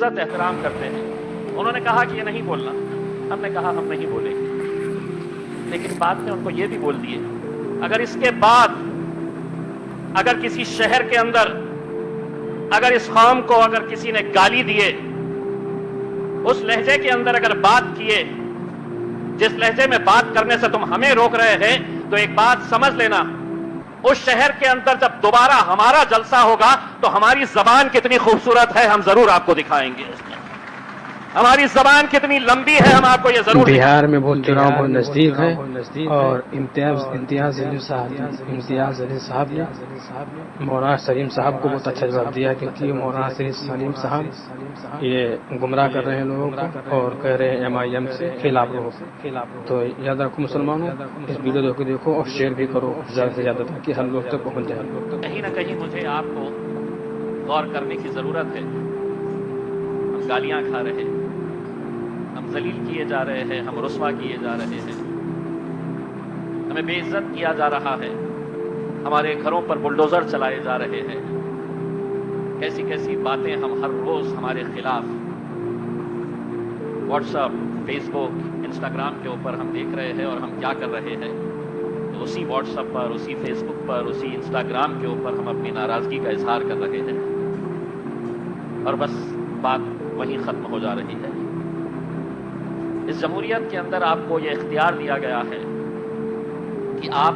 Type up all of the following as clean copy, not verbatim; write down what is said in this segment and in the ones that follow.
عزت احترام کرتے ہیں. انہوں نے کہا کہ یہ نہیں بولنا. ہم نے کہا ہم نہیں بولیں گے. لیکن بعد میں ان کو یہ بھی بول دیے اگر اس کے بعد اگر کسی شہر کے اندر اگر اس قوم کو اگر کسی نے گالی دیے, اس لہجے کے اندر اگر بات کیے جس لہجے میں بات کرنے سے تم ہمیں روک رہے ہیں, تو ایک بات سمجھ لینا, اس شہر کے اندر جب دوبارہ ہمارا جلسہ ہوگا تو ہماری زبان کتنی خوبصورت ہے ہم ضرور آپ کو دکھائیں گے. ہماری زبان کتنی لمبی ہے ہم آپ کو یہ ضرور بہار میں بہت چناؤ بہت نزدیک ہے اور امتیاز علی صاحب نے مولانا سلیم صاحب کو بہت اچھا جواب دیا, کیونکہ مولانا سلیم صاحب یہ گمراہ کر رہے ہیں لوگوں کو اور کہہ رہے ہیں MIM سے خلاف رہو. تو یاد رکھو مسلمانوں, اس ویڈیو کو دیکھو اور شیئر بھی کرو زیادہ سے زیادہ تاکہ ہر لوگ تک پہنچ جائے. کہیں نہ کہیں مجھے آپ کو غور کرنے کی ضرورت ہے. ہم گالیاں کھا رہے ہیں, ہم ذلیل کیے جا رہے ہیں, ہم رسوا کیے جا رہے ہیں, ہمیں بے عزت کیا جا رہا ہے, ہمارے گھروں پر بلڈوزر چلائے جا رہے ہیں. کیسی کیسی باتیں ہم ہر روز ہمارے خلاف واٹس ایپ, فیس بک, انسٹاگرام کے اوپر ہم دیکھ رہے ہیں اور ہم کیا کر رہے ہیں. تو اسی واٹس ایپ پر, اسی فیس بک پر, اسی انسٹاگرام کے اوپر ہم اپنی ناراضگی کا اظہار کر رہے ہیں اور بس بات وہیں ختم ہو جا رہی ہے. اس جمہوریت کے اندر آپ کو یہ اختیار دیا گیا ہے کہ آپ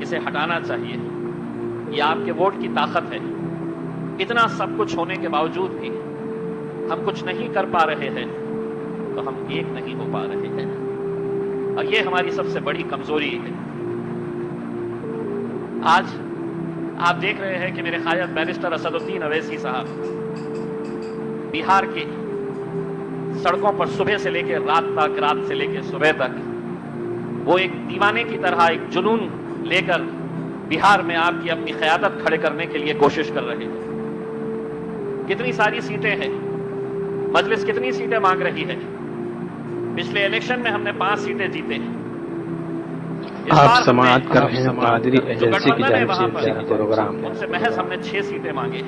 کسے ہٹانا چاہیے. یہ آپ کے ووٹ کی طاقت ہے. اتنا سب کچھ ہونے کے باوجود بھی ہم کچھ نہیں کر پا رہے ہیں تو ہم ایک نہیں ہو پا رہے ہیں, اور یہ ہماری سب سے بڑی کمزوری ہے. آج آپ دیکھ رہے ہیں کہ میرے قائد بیرسٹر اسد الدین اویسی صاحب بہار کی سڑکوں پر صبح سے لے کے رات تک, رات سے لے کے صبح تک وہ ایک دیوانے کی طرح ایک جنون لے کر بہار میں آپ کی اپنی قیادت کھڑے کرنے کے لیے کوشش کر رہے ہیں. کتنی ساری سیٹیں ہیں, مجلس کتنی سیٹیں مانگ رہی ہے. پچھلے الیکشن میں ہم نے 5 سیٹیں جیتے. آپ سماعت کر رہے ہیں قادری ایجنسی کی جانب سے پروگرام. ان سے محض ہم نے 6 سیٹیں مانگے,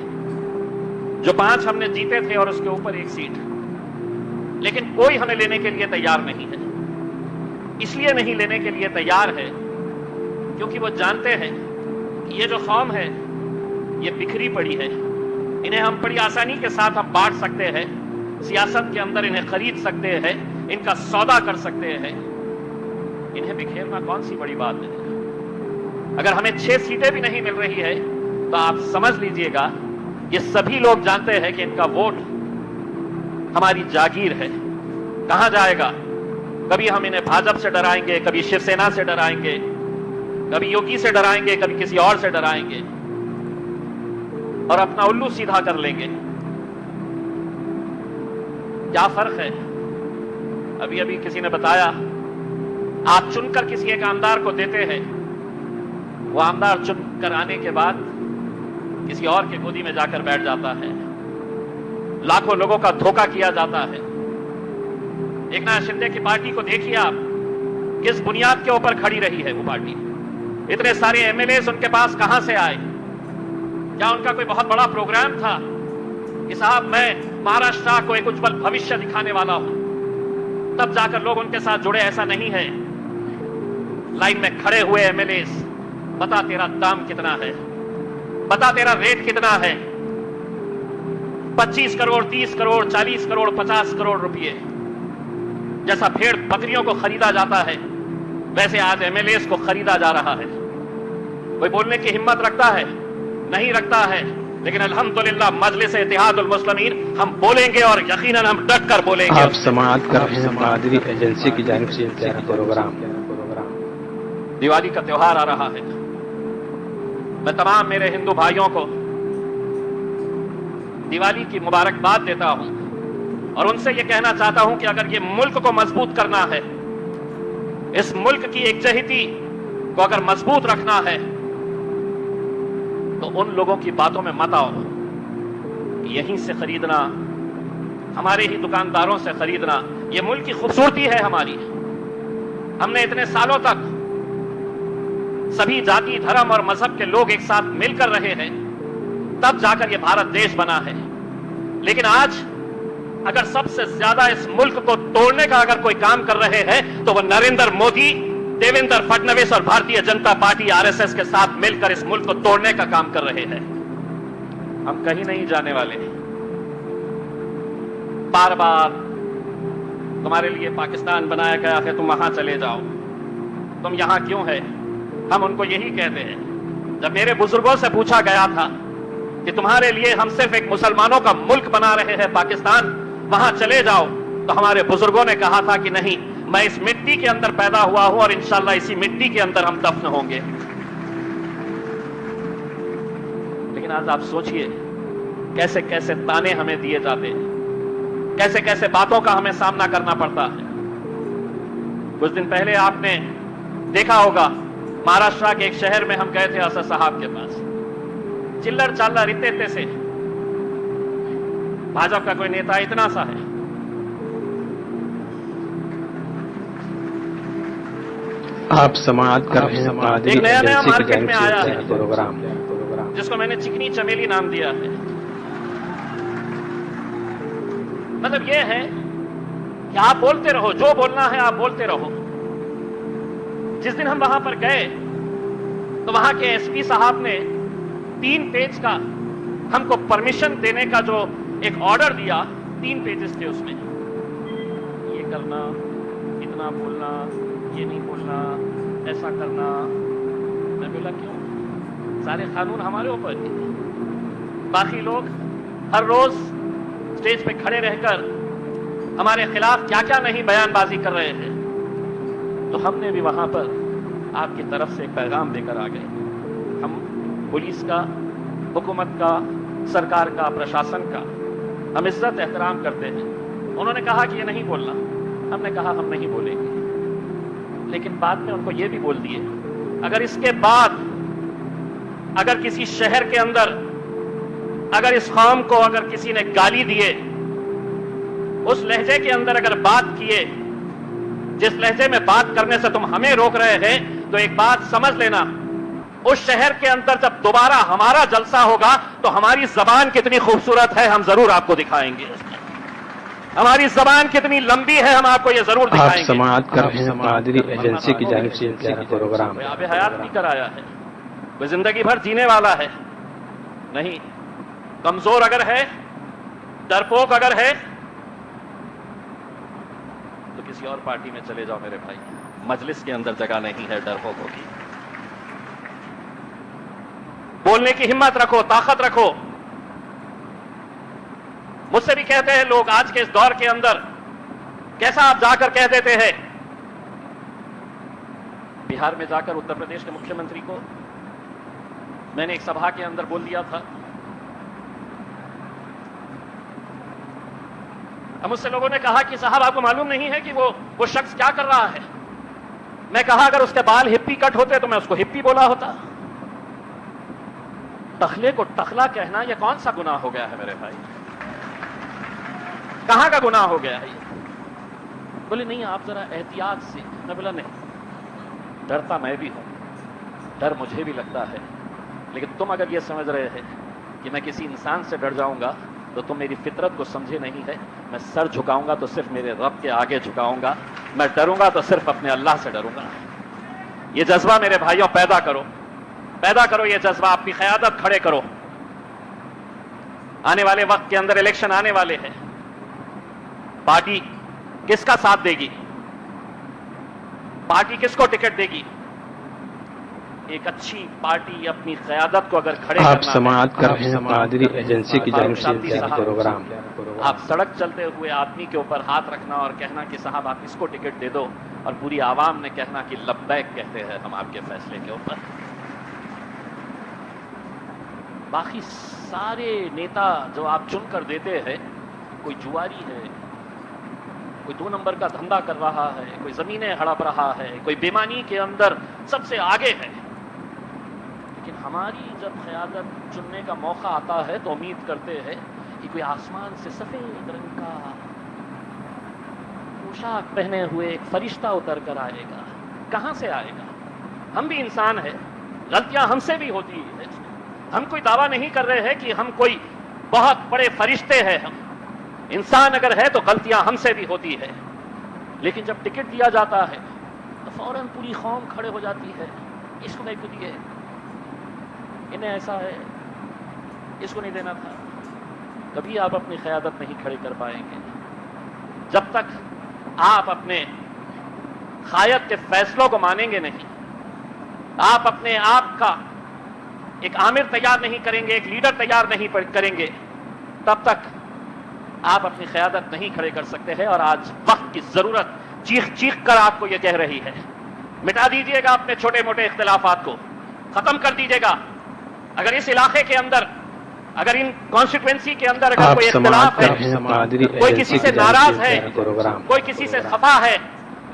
جو 5 ہم نے جیتے تھے اور اس کے اوپر 1 سیٹ. لیکن کوئی ہمیں لینے کے لیے تیار نہیں ہے. اس لیے نہیں لینے کے لیے تیار ہے کیونکہ وہ جانتے ہیں کہ یہ جو قوم ہے یہ بکھری پڑی ہے. انہیں ہم بڑی آسانی کے ساتھ ہم بانٹ سکتے ہیں, سیاست کے اندر انہیں خرید سکتے ہیں, ان کا سودا کر سکتے ہیں. انہیں بکھیرنا کون سی بڑی بات ہے. اگر ہمیں 6 سیٹیں بھی نہیں مل رہی ہے تو آپ سمجھ لیجئے گا یہ سبھی لوگ جانتے ہیں کہ ان کا ووٹ ہماری جاگیر ہے. کہاں جائے گا؟ کبھی ہم انہیں بھاجپ سے ڈرائیں گے, کبھی شیو سینا سے ڈرائیں گے, کبھی یوگی سے ڈرائیں گے, کبھی کسی اور سے ڈرائیں گے اور اپنا الو سیدھا کر لیں گے. کیا فرق ہے؟ ابھی کسی نے بتایا آپ چن کر کسی ایک آمدار کو دیتے ہیں, وہ آمدار چن کر آنے کے بعد کسی اور کے گودی میں جا کر بیٹھ جاتا ہے. لاکھوں لوگوں کا دھوکہ کیا جاتا ہے. ایک ناتھ شندے کی پارٹی کو دیکھیے آپ, کس بنیاد کے اوپر کھڑی رہی ہے وہ پارٹی. اتنے سارے MLAs ان کے پاس کہاں سے آئے؟ کیا ان کا کوئی بہت بڑا پروگرام تھا کہ صاحب میں مہاراشٹر کو ایک اجول بھوشیہ دکھانے والا ہوں, تب جا کر لوگ ان کے ساتھ جڑے؟ ایسا نہیں ہے. لائن میں کھڑے ہوئے MLAs, بتا تیرا دام کتنا ہے, بتا تیرا ریٹ کتنا ہے. 25 کروڑ, 30 کروڑ, 40 کروڑ, 50 کروڑ روپئے جیسا بھیڑ بکریوں کو خریدا جاتا ہے ویسے آج MLAs کو خریدا جا رہا ہے. کوئی بولنے کی ہمت رکھتا ہے؟ نہیں رکھتا ہے. لیکن الحمدللہ مجلس اتحاد المسلمین ہم بولیں گے اور یقیناً ہم ڈٹ کر بولیں گے. آپ سماعت کر رہے ہیں قادری ایجنسی کی جانب سے پروگرام. دیوالی کا تہوار آ رہا ہے. میں تمام میرے ہندو بھائیوں کو دیوالی کی مبارکباد دیتا ہوں اور ان سے یہ کہنا چاہتا ہوں کہ اگر یہ ملک کو مضبوط کرنا ہے, اس ملک کی یکجہتی کو اگر مضبوط رکھنا ہے تو ان لوگوں کی باتوں میں مت آؤ. یہیں سے خریدنا, ہمارے ہی دکانداروں سے خریدنا, یہ ملک کی خوبصورتی ہے ہماری. ہم نے اتنے سالوں تک سبھی ذاتی, دھرم اور مذہب کے لوگ ایک ساتھ مل کر رہے ہیں. تب جا کر یہ بھارت دیش بنا ہے. لیکن آج اگر سب سے زیادہ اس ملک کو توڑنے کا اگر کوئی کام کر رہے ہیں تو وہ نریندر مودی, دیویندر فڈنویس اور بھارتیہ جنتا پارٹی RSS کے ساتھ مل کر اس ملک کو توڑنے کا کام کر رہے ہیں. ہم کہیں نہیں جانے والے. بار بار تمہارے لیے پاکستان بنایا گیا ہے, تم وہاں چلے جاؤ, تم یہاں کیوں ہے؟ ہم ان کو یہی کہتے ہیں. جب میرے بزرگوں سے پوچھا گیا تھا کہ تمہارے لیے ہم صرف ایک مسلمانوں کا ملک بنا رہے ہیں پاکستان, وہاں چلے جاؤ, تو ہمارے بزرگوں نے کہا تھا کہ نہیں, میں اس مٹی کے اندر پیدا ہوا ہوں اور انشاءاللہ اسی مٹی کے اندر ہم دفن ہوں گے. لیکن آج آپ سوچئے کیسے کیسے تانے ہمیں دیے جاتے ہیں, کیسے کیسے باتوں کا ہمیں سامنا کرنا پڑتا ہے. کچھ دن پہلے آپ نے دیکھا ہوگا مہاراشٹر کے ایک شہر میں ہم گئے تھے اسد صاحب کے پاس. چلر چالر اتنے سے بھاجپا کا کوئی نیتا اتنا سا ہے. آپ سماعت کر رہے ہیں ایک نیا نیا مارکیٹ میں آیا ہے پروگرام جس کو میں نے چکنی چمیلی نام دیا ہے. مطلب یہ ہے کہ آپ بولتے رہو, جو بولنا ہے آپ بولتے رہو. جس دن ہم وہاں پر گئے تو وہاں کے SP صاحب نے 3 پیج کا ہم کو پرمیشن دینے کا جو ایک آرڈر دیا, 3 پیجز تھے اس میں. یہ کرنا, اتنا بولنا, یہ نہیں بولنا, ایسا کرنا. میں بولا کیوں؟ سارے قانون ہمارے اوپر ہیں. باقی لوگ ہر روز اسٹیج پہ کھڑے رہ کر ہمارے خلاف کیا کیا نہیں بیان بازی کر رہے ہیں. تو ہم نے بھی وہاں پر آپ کی طرف سے ایک پیغام دے کر آ گئے. ہم پولیس کا, حکومت کا, سرکار کا, پرشاسن کا ہم عزت احترام کرتے ہیں. انہوں نے کہا کہ یہ نہیں بولنا, ہم نے کہا ہم نہیں بولیں گے. لیکن بعد میں ان کو یہ بھی بول دیے اگر اس کے بعد اگر کسی شہر کے اندر اگر اس قوم کو اگر کسی نے گالی دیے, اس لہجے کے اندر اگر بات کیے, جس لہجے میں بات کرنے سے تم ہمیں روک رہے ہیں, تو ایک بات سمجھ لینا, اس شہر کے اندر جب دوبارہ ہمارا جلسہ ہوگا تو ہماری زبان کتنی خوبصورت ہے ہم ضرور آپ کو دکھائیں گے. ہماری زبان کتنی لمبی ہے ہم آپ کو یہ ضرور دکھائیں گے. آپ سماعت کر رہے ہیں قادری ایجنسی کی جانب سے پروگرام. کوئی آب حیات نہیں کر آیا ہے, کوئی زندگی بھر جینے والا ہے نہیں. کمزور اگر ہے, ڈرپوک اگر ہے تو کسی اور پارٹی میں چلے جاؤ میرے بھائی. مجلس کے اندر جگہ نہیں ہے ڈرپوکوں کی. بولنے کی ہمت رکھو, طاقت رکھو. مجھ سے بھی کہتے ہیں لوگ آج کے اس دور کے اندر کیسا آپ جا کر کہہ دیتے ہیں. بہار میں جا کر اتر پردیش کے مکھیہ منتری کو میں نے ایک سبھا کے اندر بول دیا تھا. اب مجھ سے لوگوں نے کہا کہ صاحب آپ کو معلوم نہیں ہے کہ وہ شخص کیا کر رہا ہے. میں کہا اگر اس کے بال ہپی کٹ ہوتے تو میں اس کو ہپی بولا ہوتا. ٹخلے کو ٹخلا کہنا یہ کون سا گناہ ہو گیا ہے میرے بھائی؟ کہاں کا گناہ ہو گیا ہے یہ؟ بولے نہیں آپ ذرا احتیاط سے. میں بولا نہیں, ڈرتا میں بھی ہوں, ڈر مجھے بھی لگتا ہے. لیکن تم اگر یہ سمجھ رہے ہیں کہ میں کسی انسان سے ڈر جاؤں گا تو تم میری فطرت کو سمجھے نہیں ہے. میں سر جھکاؤں گا تو صرف میرے رب کے آگے جھکاؤں گا. میں ڈروں گا تو صرف اپنے اللہ سے ڈروں گا. یہ جذبہ میرے بھائیوں پیدا کرو, پیدا کرو یہ جذبہ. آپ کی قیادت کھڑے کرو. آنے والے وقت کے اندر الیکشن آنے والے ہیں. پارٹی کس کا ساتھ دے گی؟ پارٹی کس کو ٹکٹ دے گی؟ ایک اچھی پارٹی اپنی قیادت کو اگر کھڑے آپ سماعت کر رہے ہیں قادری ایجنسی کی جانب سے پروگرام. آپ سڑک چلتے ہوئے آدمی کے اوپر ہاتھ رکھنا اور کہنا کہ صاحب آپ اس کو ٹکٹ دے دو, اور پوری عوام نے کہنا کہ لبیک کہتے ہیں ہم آپ کے فیصلے کے اوپر. باقی سارے نیتا جو آپ چن کر دیتے ہیں, کوئی جواری ہے, کوئی 2 نمبر کا دھندا کر رہا ہے, کوئی زمینیں ہڑپ رہا ہے, کوئی بےمانی کے اندر سب سے آگے ہے. لیکن ہماری جب قیادت چننے کا موقع آتا ہے تو امید کرتے ہیں کہ کوئی آسمان سے سفید رنگ کا پوشاک پہنے ہوئے ایک فرشتہ اتر کر آئے گا. کہاں سے آئے گا؟ ہم بھی انسان ہیں, غلطیاں ہم سے بھی ہوتی ہیں. ہم کوئی دعویٰ نہیں کر رہے ہیں کہ ہم کوئی بہت بڑے فرشتے ہیں. ہم انسان اگر ہے تو غلطیاں ہم سے بھی ہوتی ہے، لیکن جب ٹکٹ دیا جاتا ہے تو فوراً پوری قوم کھڑے ہو جاتی ہے. اس کو نہیں دیے، انہیں ایسا ہے، اس کو نہیں دینا تھا. کبھی آپ اپنی قیادت نہیں کھڑے کر پائیں گے جب تک آپ اپنے قائد کے فیصلوں کو مانیں گے نہیں. آپ اپنے آپ کا ایک آمر تیار نہیں کریں گے، ایک لیڈر تیار نہیں کریں گے، تب تک آپ اپنی قیادت نہیں کھڑے کر سکتے ہیں. اور آج وقت کی ضرورت چیخ چیخ کر آپ کو یہ کہہ رہی ہے، مٹا دیجئے گا اپنے چھوٹے موٹے اختلافات کو، ختم کر دیجئے گا. اگر اس علاقے کے اندر، اگر ان کانسٹیٹوئنسی کے اندر اگر کوئی اختلاف ہے، کوئی کسی سے ناراض ہے، کوئی کسی سے خفا ہے،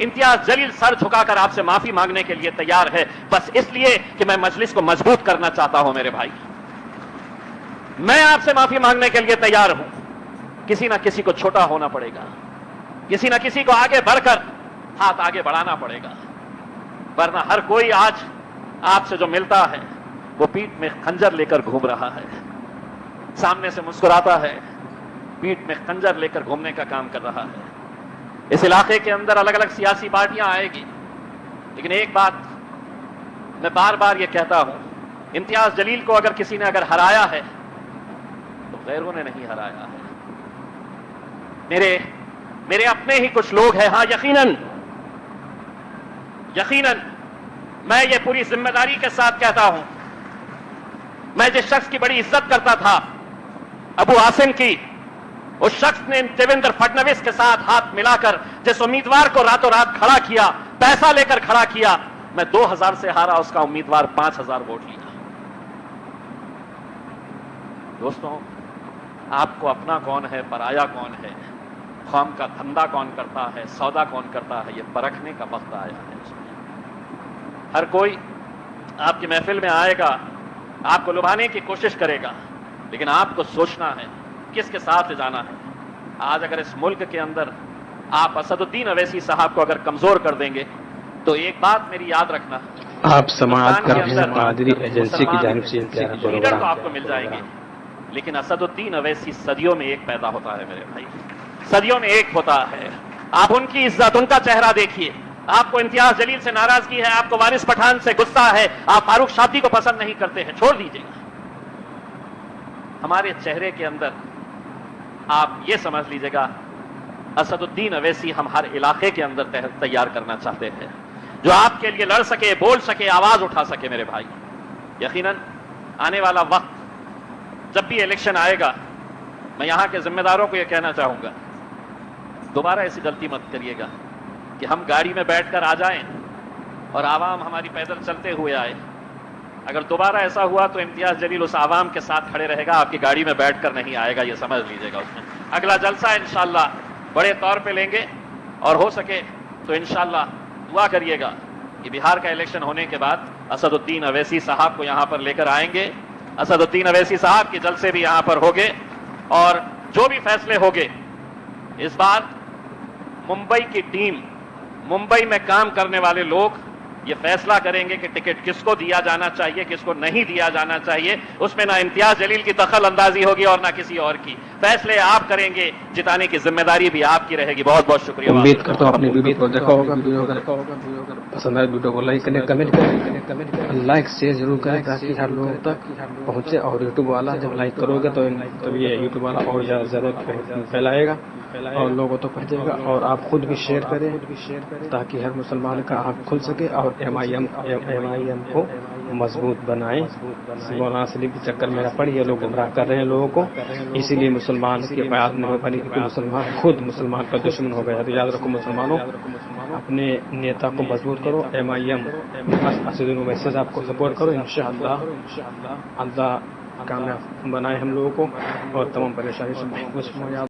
امتیاز جلیل سر جھکا کر آپ سے معافی مانگنے کے لیے تیار ہے، بس اس لیے کہ میں مجلس کو مضبوط کرنا چاہتا ہوں. میرے بھائی، میں آپ سے معافی مانگنے کے لیے تیار ہوں. کسی نہ کسی کو چھوٹا ہونا پڑے گا، کسی نہ کسی کو آگے بڑھ کر ہاتھ آگے بڑھانا پڑے گا، ورنہ ہر کوئی آج آپ سے جو ملتا ہے وہ پیٹھ میں خنجر لے کر گھوم رہا ہے، سامنے سے مسکراتا ہے، پیٹھ میں خنجر لے کر گھومنے کا کام کر رہا ہے. اس علاقے کے اندر الگ الگ سیاسی پارٹیاں آئے گی، لیکن ایک بات میں بار بار یہ کہتا ہوں، امتیاز جلیل کو اگر کسی نے اگر ہرایا ہے تو غیروں نے نہیں ہرایا ہے. میرے اپنے ہی کچھ لوگ ہیں. ہاں، یقیناً میں یہ پوری ذمہ داری کے ساتھ کہتا ہوں، میں جس شخص کی بڑی عزت کرتا تھا، ابو عاصم کی، اس شخص نے دیویندر فڈنویس کے ساتھ ہاتھ ملا کر جس امیدوار کو راتوں رات کھڑا کیا، پیسہ لے کر کھڑا کیا، میں 2000 سے ہارا، اس کا امیدوار 5000 ووٹ لیا. دوستوں، آپ کو اپنا کون ہے، پرایا کون ہے، قوم کا دھندا کون کرتا ہے، سودا کون کرتا ہے، یہ پرکھنے کا وقت آیا ہے. ہر کوئی آپ کی محفل میں آئے گا، آپ کو لبھانے کی کوشش کرے گا، لیکن آپ کو سوچنا ہے کس کے ساتھ جانا ہے. آج اگر اس ملک کے اندر آپ اسد الدین اویسی صاحب کو اگر کمزور کر دیں گے تو ایک بات میری یاد رکھنا، آپ سماعت کر رہے ہیں قادری ایجنسی کی جانب سے لیڈر تو آپ کو مل جائیں گے، لیکن اسد الدین اویسی صدیوں میں ایک پیدا ہوتا ہے. میرے بھائی، صدیوں میں ایک ہوتا ہے. آپ ان کی عزت، ان کا چہرہ دیکھیے. آپ کو امتیاز جلیل سے ناراضگی ہے، آپ کو وارث پٹھان سے غصہ ہے، آپ فاروق شابدی کو پسند نہیں کرتے ہیں، چھوڑ دیجیے گا. ہمارے چہرے کے اندر آپ یہ سمجھ لیجیے گا، اسد الدین اویسی ہم ہر علاقے کے اندر تیار کرنا چاہتے ہیں، جو آپ کے لیے لڑ سکے، بول سکے، آواز اٹھا سکے. میرے بھائی، یقیناً آنے والا وقت جب بھی الیکشن آئے گا، میں یہاں کے ذمہ داروں کو یہ کہنا چاہوں گا، دوبارہ ایسی غلطی مت کریے گا کہ ہم گاڑی میں بیٹھ کر آ جائیں اور عوام ہماری پیدل چلتے ہوئے آئے. اگر دوبارہ ایسا ہوا تو امتیاز جلیل اس عوام کے ساتھ کھڑے رہے گا، آپ کی گاڑی میں بیٹھ کر نہیں آئے گا، یہ سمجھ لیجیے گا. اس میں اگلا جلسہ انشاءاللہ بڑے طور پہ لیں گے، اور ہو سکے تو انشاءاللہ دعا کریے گا کہ بہار کا الیکشن ہونے کے بعد اسد الدین اویسی صاحب کو یہاں پر لے کر آئیں گے. اسد الدین اویسی صاحب کے جلسے بھی یہاں پر ہوگے، اور جو بھی فیصلے ہوگے اس بار ممبئی کی ٹیم، ممبئی میں کام کرنے والے لوگ یہ فیصلہ کریں گے کہ ٹکٹ کس کو دیا جانا چاہیے، کس کو نہیں دیا جانا چاہیے. اس میں نہ امتیاز جلیل کی دخل اندازی ہوگی اور نہ کسی اور کی. فیصلے آپ کریں گے، جتانے کی ذمہ داری بھی آپ کی رہے گی. بہت بہت شکریہ. امید کرتا ہوں آپ نے ویڈیو کو دیکھا ہوگا، پسند آئے ویڈیو کو لائک کریں، کمنٹ کریں، لائک شیئر ضرور کریں تاکہ ہر لوگوں تک پہنچے. اور یوٹیوب والا جب لائک کرو گے تو یہ یوٹیوب والا اور زیادہ پھیلائے گا اور لوگوں تک پہنچے گا. اور آپ خود بھی شیئر کریں تاکہ ہر مسلمان کا آنکھ کھل سکے اور ایم آئی ایم کو مضبوط بنائیں. مولانا سلیم کے چکر میں نہ پڑ، یہ لوگ گمراہ کر رہے ہیں لوگوں کو، اسی لیے مسلمان کی بیعت نہیں ہو پانی، کیونکہ مسلمان خود مسلمان کا دشمن ہو گیا. تو یاد رکھو مسلمانوں، اپنے نیتا کو مضبوط کرو. ایم آئی ایم اسد الدین اویسی صاحب کو سپورٹ کرو. انشاءاللہ اللہ کامیاب بنائے ہم لوگوں کو اور تمام پریشانی سے محفوظ ہو.